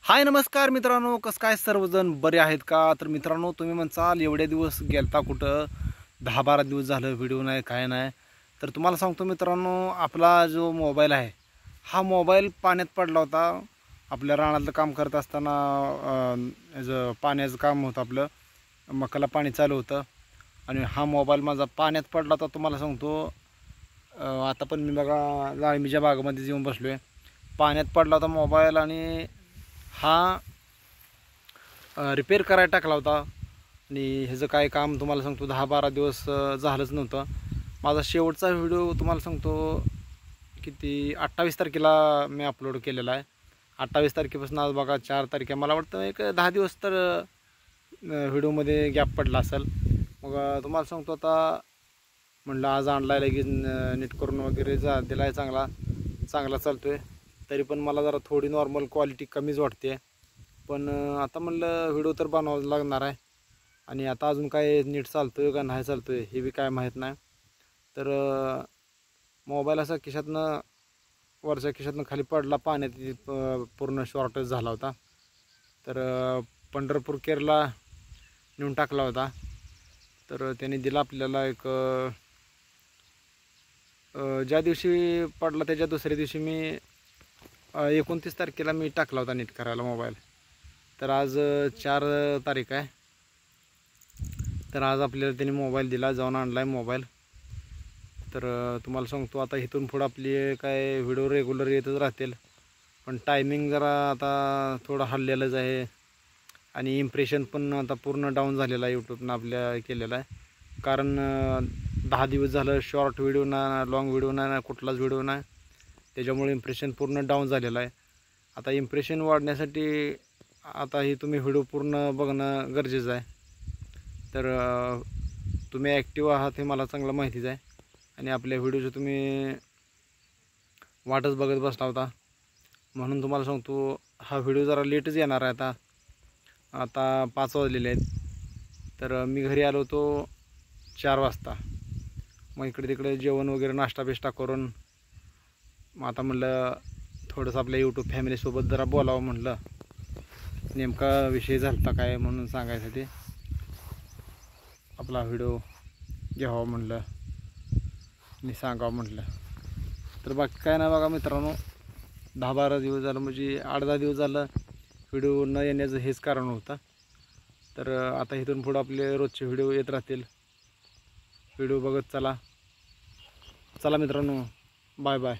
हाय नमस्कार मित्रांनो, कसं काय सर्वजण बरे आहेत का? तर मित्रांनो, तुम्ही म्हणसाल एवढे दिवस गेलता कुठं, 10-12 दिवस झालं व्हिडिओ नाही काय नाही. तर तुम्हाला सांगतो मित्रांनो, आपला जो मोबाईल आहे हा मोबाईल पाण्यात पडला होता. आपल्या रानातलं काम करत असताना याचं पाण्याचं काम होतं, आपलं मकाला पाणी चालू होतं आणि हा मोबाईल माझा पाण्यात पडला होता. तुम्हाला सांगतो आता पण मी बघा डाळिंबीच्या बागेमध्ये येऊन बसलो आहे. पाण्यात पडला होता मोबाईल आणि हा रिपेअर करायला टाकला होता आणि ह्याचं काय काम तुम्हाला सांगतो 10-12 दिवस झालंच नव्हतं. माझा शेवटचा व्हिडिओ तुम्हाला सांगतो किती 28 तारखेला मी अपलोड केलेला आहे. 28 तारखेपासून आज बघा 4 तारखे, मला वाटतं एक 10 दिवस तर व्हिडिओमध्ये गॅप पडला असेल. मग तुम्हाला सांगतो आता म्हटलं आज आणला लगेच नीट करून वगैरे दिला आहे, चांगला चालतो आहे. तरी पण मला जरा थोडी नॉर्मल क्वालिटी कमीच वाटते. पण आता म्हणलं व्हिडिओ तर बनवावं लागणार आहे आणि आता अजून काय नीट चालतो आहे का नाही चालतो आहे हे बी काय माहीत नाही. तर मोबाईल असा खिशातनं वरच्या खिशातनं खाली पडला, पाण्यात पूर्ण शॉर्टेज झाला होता. तर पंढरपूर केरला नेऊन टाकला होता. तर त्याने दिला आपल्याला एक ज्या दिवशी पडला त्याच्या दुसऱ्या दिवशी मी 29 तारखेला मी टाकला होता नीट करायला मोबाईल. तर आज 4 तारीख आहे. तर आज आपल्याला त्यांनी मोबाईल दिला, जाऊन आणला आहे मोबाईल. तर तुम्हाला सांगतो आता इथून पुढं आपली काय व्हिडिओ रेग्युलर येतच राहतील, पण टायमिंग जरा आता थोडं हललेलंच आहे आणि इम्प्रेशन पण आता पूर्ण डाऊन झालेलं आहे यूट्यूबनं आपल्या केलेलं आहे. कारण 10 दिवस झालं शॉर्ट व्हिडिओ ना, लॉंग व्हिडिओ ना, कुठलाच व्हिडिओ नाही, त्याच्यामुळे इम्प्रेशन पूर्ण डाऊन झालेलं आहे. आता इम्प्रेशन वाढण्यासाठी आता ही तुम्ही व्हिडिओ पूर्ण बघणं गरजेचं आहे. तर तुम्ही ॲक्टिव्ह आहात हे मला चांगलं माहितीच आहे आणि आपल्या व्हिडिओचं तुम्ही वाटच बघत बसला होता, म्हणून तुम्हाला सांगतो हा व्हिडिओ जरा लेटच येणार आहे. आता 5 वाजलेले आहेत. तर मी घरी आलो होतो 4 वाजता. मग इकडे तिकडे जेवण वगैरे नाश्ता बिष्टा करून मग आता म्हटलं थोडंसं आपल्या यूट्यूब फॅमिलीसोबत जरा बोलावं, म्हटलं नेमका विषय झाला काय म्हणून सांगायसाठी आपला व्हिडिओ घ्यावा म्हटलं मी सांगावं म्हटलं. तर बाकी काय नाही बघा मित्रांनो, 10-12 दिवस झालं म्हणजे 8-10 दिवस झालं व्हिडिओ न येण्याचं हेच कारण होतं. तर आता इथून पुढं आपले रोजचे व्हिडिओ येत राहतील. व्हिडिओ बघत चला मित्रांनो, बाय बाय.